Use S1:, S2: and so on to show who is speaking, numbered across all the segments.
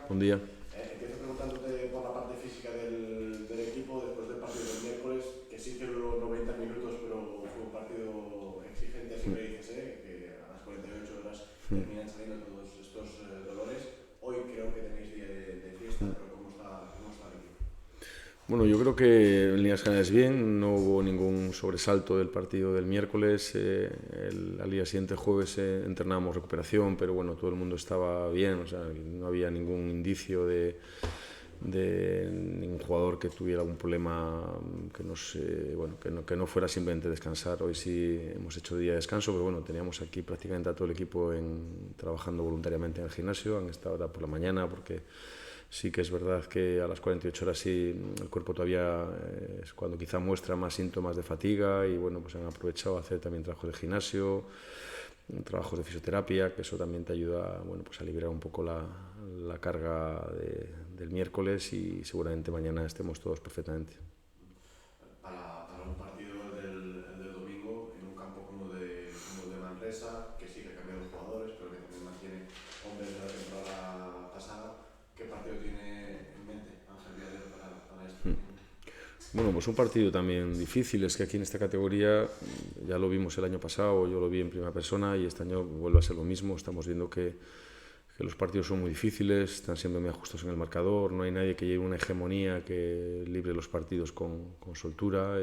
S1: Buen día.
S2: Empiezo preguntándote por la parte física del equipo después del partido del miércoles, que sí que duró 90 minutos, pero fue un partido exigente, siempre dices, que a las 48 horas terminan saliendo todos estos dolores. Hoy creo que tenéis día de fiesta, pero ¿cómo está el equipo?
S1: Bueno, yo creo que en líneas generales bien, no hubo ningún sobresalto del partido del miércoles. Al día siguiente, jueves, entrenábamos recuperación, pero bueno, todo el mundo estaba bien, o sea, no había ningún indicio de ningún jugador que tuviera algún problema que no fuera simplemente descansar. Hoy sí hemos hecho día de descanso, pero bueno, teníamos aquí prácticamente a todo el equipo trabajando voluntariamente en el gimnasio, han estado ahora por la mañana, porque sí que es verdad que a las 48 horas sí el cuerpo todavía es cuando quizá muestra más síntomas de fatiga, y bueno, pues han aprovechado a hacer también trabajos de gimnasio, trabajos de fisioterapia, que eso también te ayuda, bueno, pues a liberar un poco la carga del miércoles, y seguramente mañana estemos todos perfectamente.
S2: Para un partido del domingo en un campo como el de Manresa, que sí que ha cambiado jugadores, pero que también mantiene hombres de la temporada pasada, ¿qué partido tiene en mente Ángel Villarreal para este domingo?
S1: Bueno, pues un partido también difícil. Es que aquí en esta categoría ya lo vimos el año pasado, yo lo vi en primera persona, y este año vuelve a ser lo mismo. Estamos viendo que los partidos son muy difíciles, están siendo muy ajustos en el marcador, no hay nadie que lleve una hegemonía que libre los partidos con soltura.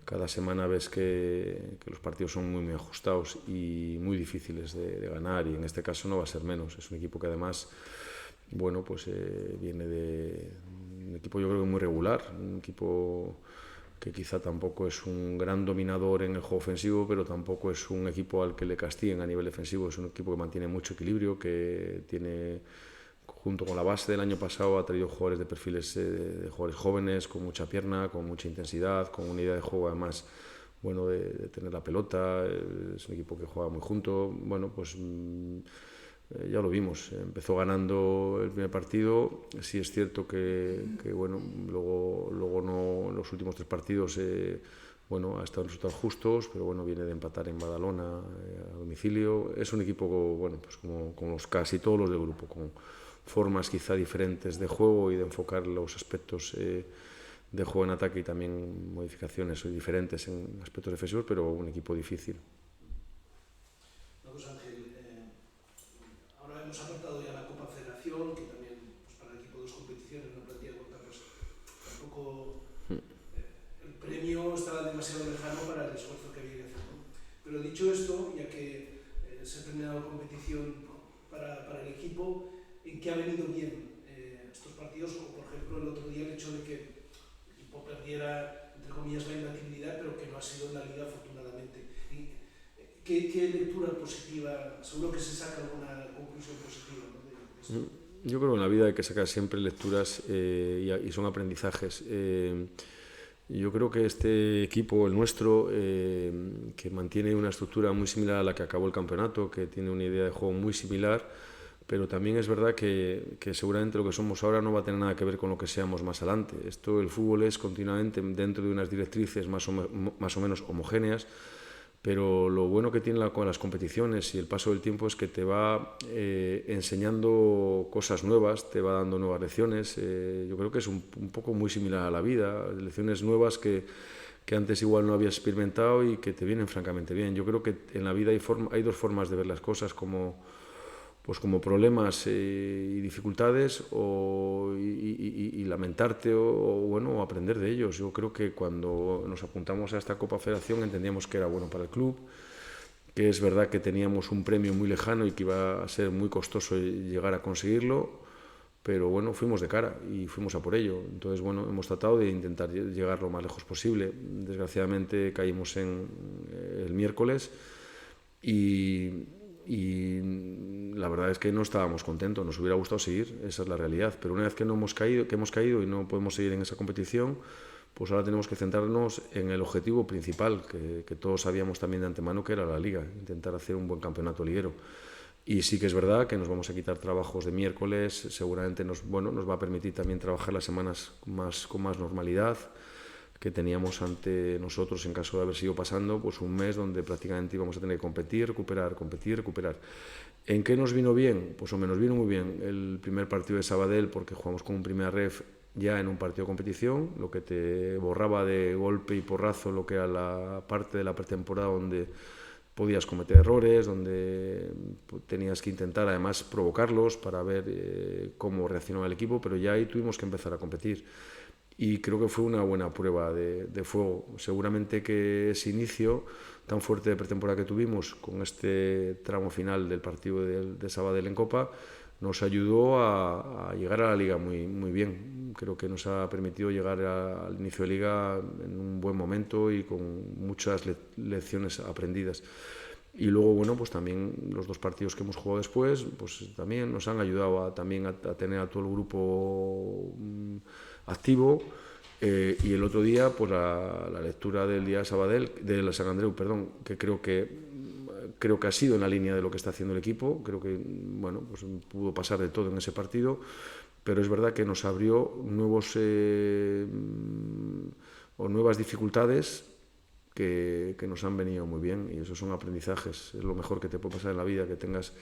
S1: Cada semana ves que los partidos son muy ajustados y muy difíciles de ganar, y en este caso no va a ser menos. Es un equipo que además, bueno, pues viene de un equipo, yo creo que muy regular, un equipo que quizá tampoco es un gran dominador en el juego ofensivo, pero tampoco es un equipo al que le castiguen a nivel defensivo. Es un equipo que mantiene mucho equilibrio, que tiene, junto con la base del año pasado, ha traído jugadores de perfiles de jugadores jóvenes, con mucha pierna, con mucha intensidad, con una idea de juego además, bueno, de tener la pelota. Es un equipo que juega muy junto. Bueno, pues ya lo vimos, empezó ganando el primer partido. Sí es cierto que bueno, luego no, los últimos tres partidos bueno, ha estado en resultados justos, pero bueno, viene de empatar en Badalona a domicilio. Es un equipo, bueno, pues como casi todos los del grupo, con formas quizá diferentes de juego y de enfocar los aspectos de juego en ataque, y también modificaciones diferentes en aspectos defensivos, pero un equipo difícil.
S3: Una cosa, Ángel, ahora hemos apartado ya la Copa Federación, que también pues, para el equipo de dos competiciones, una plantilla corta, pues tampoco el premio estaba demasiado lejano para el esfuerzo que había que hacer, ¿no? Pero dicho esto, ya que se ha terminado la competición para el equipo, ¿en qué ha venido bien estos partidos? O, por ejemplo, el otro día el hecho de que el equipo perdiera, entre comillas, la imbatibilidad, pero que no ha sido en la Liga, afortunadamente. ¿Qué lectura positiva? Seguro que se saca alguna conclusión positiva, ¿no? de esto.
S1: Yo creo que en la vida hay que sacar siempre lecturas y son aprendizajes. Yo creo que este equipo, el nuestro, que mantiene una estructura muy similar a la que acabó el campeonato, que tiene una idea de juego muy similar, pero también es verdad que seguramente lo que somos ahora no va a tener nada que ver con lo que seamos más adelante. El fútbol es continuamente dentro de unas directrices más o menos homogéneas, pero lo bueno que tiene con las competiciones y el paso del tiempo es que te va enseñando cosas nuevas, te va dando nuevas lecciones. Yo creo que es un poco muy similar a la vida, lecciones nuevas que antes igual no habías experimentado y que te vienen francamente bien. Yo creo que en la vida hay dos formas de ver las cosas, como problemas y dificultades, y lamentarte o aprender de ellos. Yo creo que cuando nos apuntamos a esta Copa Federación entendíamos que era bueno para el club, que es verdad que teníamos un premio muy lejano y que iba a ser muy costoso llegar a conseguirlo, pero bueno, fuimos de cara y fuimos a por ello. Entonces, bueno, hemos tratado de intentar llegar lo más lejos posible. Desgraciadamente caímos en el miércoles y la verdad es que no estábamos contentos, nos hubiera gustado seguir, esa es la realidad, pero una vez que hemos caído y no podemos seguir en esa competición, pues ahora tenemos que centrarnos en el objetivo principal, que todos sabíamos también de antemano, que era la Liga, intentar hacer un buen campeonato liguero. Y sí que es verdad que nos vamos a quitar trabajos de miércoles, seguramente nos va a permitir también trabajar las semanas con más normalidad, que teníamos ante nosotros en caso de haber sido pasando, pues un mes donde prácticamente íbamos a tener que competir, recuperar, competir, recuperar. ¿En qué nos vino bien? Pues hombre, nos vino muy bien el primer partido de Sabadell porque jugamos con un primer ref ya en un partido de competición, lo que te borraba de golpe y porrazo lo que era la parte de la pretemporada donde podías cometer errores, donde tenías que intentar además provocarlos para ver cómo reaccionaba el equipo, pero ya ahí tuvimos que empezar a competir. Y creo que fue una buena prueba de fuego. Seguramente que ese inicio tan fuerte de pretemporada que tuvimos con este tramo final del partido de Sabadell en Copa nos ayudó a llegar a la Liga muy bien. Creo que nos ha permitido llegar al inicio de Liga en un buen momento y con muchas lecciones aprendidas. Y luego, bueno, pues también los dos partidos que hemos jugado después, pues también nos han ayudado también a tener a todo el grupo activo. Y el otro día, pues la lectura del día de Sabadell, de la San Andreu, perdón, que creo que ha sido en la línea de lo que está haciendo el equipo. Creo que, bueno, pues pudo pasar de todo en ese partido, pero es verdad que nos abrió nuevas dificultades que nos han venido muy bien, y esos son aprendizajes. Es lo mejor que te puede pasar en la vida, que tengas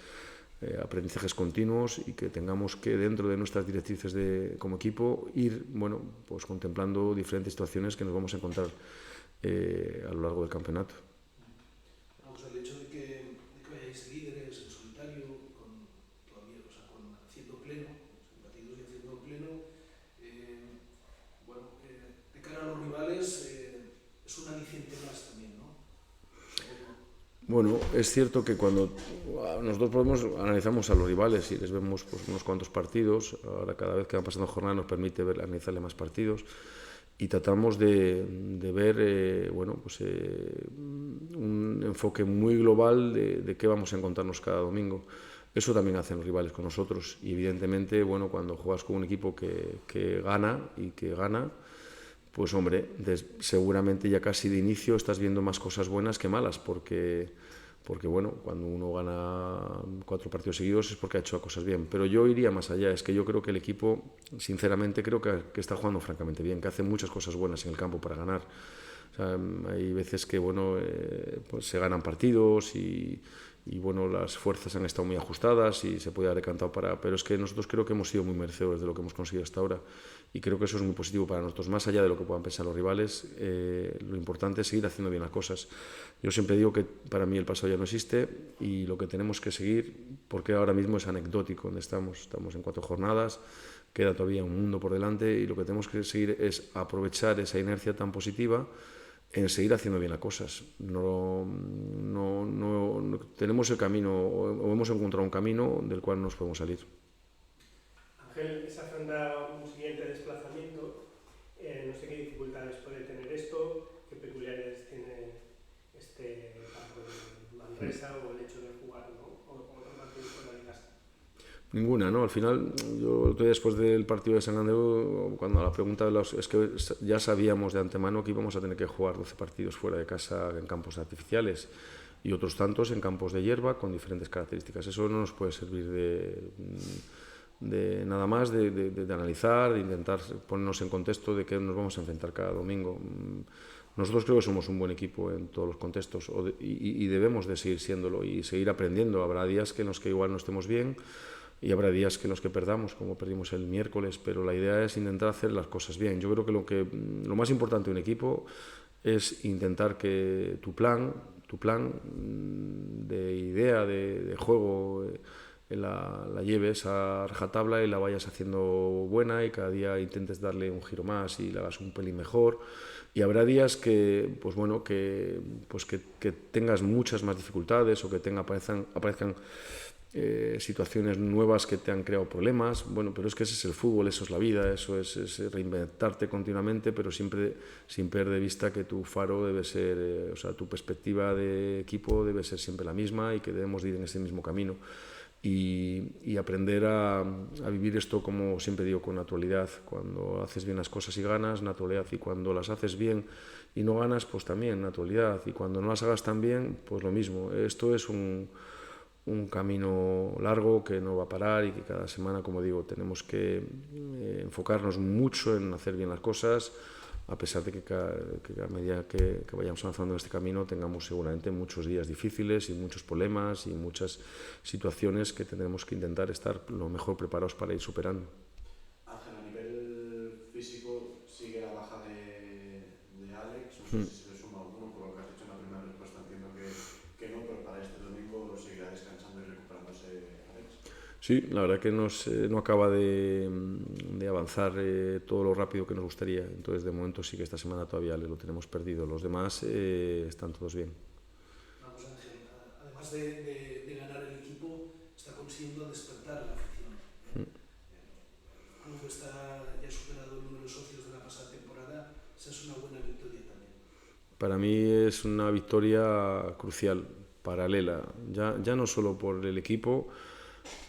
S1: aprendizajes continuos y que tengamos que, dentro de nuestras directrices como equipo, ir, bueno, pues contemplando diferentes situaciones que nos vamos a encontrar a lo largo del campeonato.
S3: Vamos, el hecho de que vayáis líderes en solitario, haciendo pleno, partidos y haciendo pleno, bueno, de cara a los rivales es un aliciente más también, ¿no?
S1: Bueno, es cierto que cuando nosotros analizamos a los rivales y les vemos pues, unos cuantos partidos, ahora cada vez que van pasando jornadas nos permite analizarle más partidos, y tratamos de ver bueno, pues, un enfoque muy global de qué vamos a encontrarnos cada domingo. Eso también hacen los rivales con nosotros, y evidentemente, bueno, cuando juegas con un equipo que gana y que gana, pues hombre, seguramente ya casi de inicio estás viendo más cosas buenas que malas, porque bueno, cuando uno gana 4 partidos seguidos es porque ha hecho cosas bien. Pero yo iría más allá, es que yo creo que el equipo, sinceramente, creo que está jugando francamente bien, que hace muchas cosas buenas en el campo para ganar. O sea, hay veces que, bueno, pues se ganan partidos y bueno, las fuerzas han estado muy ajustadas y se puede haber decantado pero es que nosotros creo que hemos sido muy merecedores de lo que hemos conseguido hasta ahora, y creo que eso es muy positivo para nosotros, más allá de lo que puedan pensar los rivales. Lo importante es seguir haciendo bien las cosas. Yo siempre digo que para mí el pasado ya no existe, y lo que tenemos que seguir, porque ahora mismo es anecdótico donde estamos en 4 jornadas, queda todavía un mundo por delante, y lo que tenemos que seguir es aprovechar esa inercia tan positiva en seguir haciendo bien las cosas. No tenemos el camino, o hemos encontrado un camino del cual nos podemos salir.
S4: Ángel, se afronta un siguiente desplazamiento. No sé qué dificultades puede tener esto, qué peculiaridades tiene este campo de Manresa o el hecho de jugar, ¿no? O otro partido fuera de casa.
S1: Ninguna, ¿no? Al final, yo después del partido de San Andreu, cuando la pregunta es que ya sabíamos de antemano que íbamos a tener que jugar 12 partidos fuera de casa en campos artificiales y otros tantos en campos de hierba con diferentes características. Eso no nos puede servir de nada más, de analizar, de intentar ponernos en contexto de qué nos vamos a enfrentar cada domingo. Nosotros creo que somos un buen equipo en todos los contextos, y debemos de seguir siéndolo y seguir aprendiendo. Habrá días en los que igual no estemos bien, y habrá días en los que perdamos, como perdimos el miércoles, pero la idea es intentar hacer las cosas bien. Yo creo que lo más importante de un equipo es intentar que tu plan de idea, de juego, la lleves a rajatabla y la vayas haciendo buena, y cada día intentes darle un giro más y la hagas un pelín mejor. Y habrá días que tengas muchas más dificultades, o que aparezcan situaciones nuevas que te han creado problemas. Bueno, pero es que ese es el fútbol, eso es la vida, eso es reinventarte continuamente, pero siempre sin perder de vista que tu faro debe ser, o sea, tu perspectiva de equipo debe ser siempre la misma, y que debemos ir en ese mismo camino. Y aprender a vivir esto, como siempre digo, con naturalidad. Cuando haces bien las cosas y ganas, naturalidad, y cuando las haces bien y no ganas, pues también naturalidad, y cuando no las hagas tan bien, pues lo mismo. Esto es un camino largo que no va a parar, y que cada semana, como digo, tenemos que enfocarnos mucho en hacer bien las cosas, a pesar de que a medida que vayamos avanzando en este camino tengamos seguramente muchos días difíciles y muchos problemas y muchas situaciones que tendremos que intentar estar lo mejor preparados para ir superando.
S2: Ángel, a nivel físico sigue la baja de Alex, no sé si se le suma alguno, por lo que has dicho en la primera respuesta entiendo que no, pero para este domingo seguirá descansando y recuperándose Alex.
S1: Sí, la verdad que no acaba de avanzar todo lo rápido que nos gustaría, entonces de momento sí que esta semana todavía lo tenemos perdido, los demás están todos bien.
S3: Vamos, Ángel, además de ganar el equipo, está consiguiendo despertar la afición. El club está ya superado el número de socios de la pasada temporada, esa es una buena victoria también.
S1: Para mí es una victoria crucial, paralela, ya no solo por el equipo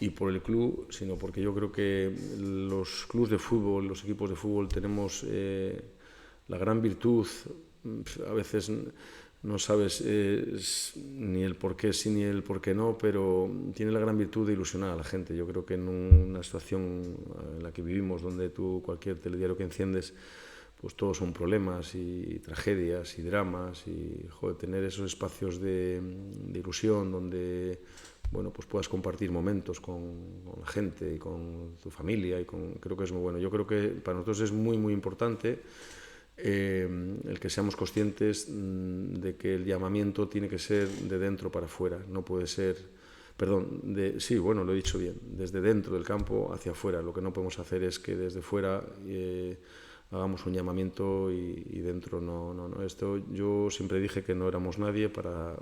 S1: y por el club, sino porque yo creo que los clubes de fútbol, los equipos de fútbol tenemos la gran virtud, a veces no sabes ni el por qué sí ni el por qué no, pero tiene la gran virtud de ilusionar a la gente. Yo creo que en una situación en la que vivimos, donde tú cualquier telediario que enciendes, pues todos son problemas y tragedias y dramas, y joder, tener esos espacios de ilusión donde bueno, pues puedas compartir momentos con la gente y con tu familia, creo que es muy bueno. Yo creo que para nosotros es muy importante el que seamos conscientes de que el llamamiento tiene que ser de dentro para afuera, no puede ser, sí, bueno, lo he dicho bien, desde dentro del campo hacia afuera. Lo que no podemos hacer es que desde fuera hagamos un llamamiento y dentro no. Esto yo siempre dije que no éramos nadie para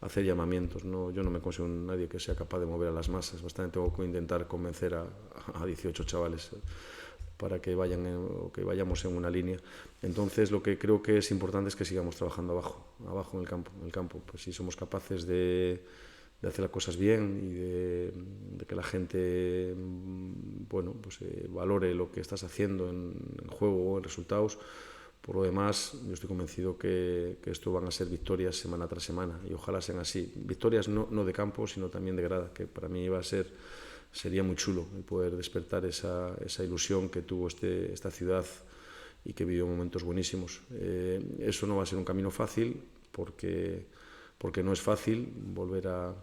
S1: hacer llamamientos, ¿no? Yo no me considero nadie que sea capaz de mover a las masas, bastante tengo que intentar convencer a 18 chavales para que vayamos en una línea. Entonces lo que creo que es importante es que sigamos trabajando abajo en el campo. Pues si somos capaces de hacer las cosas bien y de que la gente bueno, pues, valore lo que estás haciendo en juego o en resultados. Por lo demás, yo estoy convencido que esto van a ser victorias semana tras semana y ojalá sean así. Victorias no de campo, sino también de grada, que para mí sería muy chulo el poder despertar esa ilusión que tuvo esta ciudad y que vivió momentos buenísimos. Eso no va a ser un camino fácil porque no es fácil volver a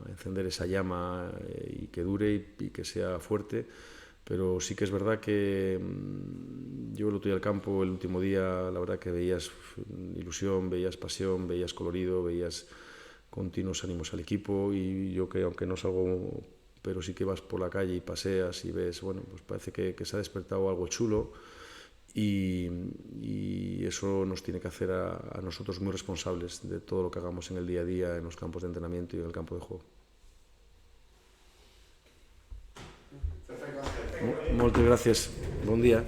S1: encender esa llama y que dure y que sea fuerte. Pero sí que es verdad que yo lo tuve al campo el último día, la verdad que veías ilusión, veías pasión, veías colorido, veías continuos ánimos al equipo, y yo que aunque no salgo, pero sí que vas por la calle y paseas y ves, bueno, pues parece que se ha despertado algo chulo, y eso nos tiene que hacer a nosotros muy responsables de todo lo que hagamos en el día a día, en los campos de entrenamiento y en el campo de juego. Moltes gràcies. Bon dia.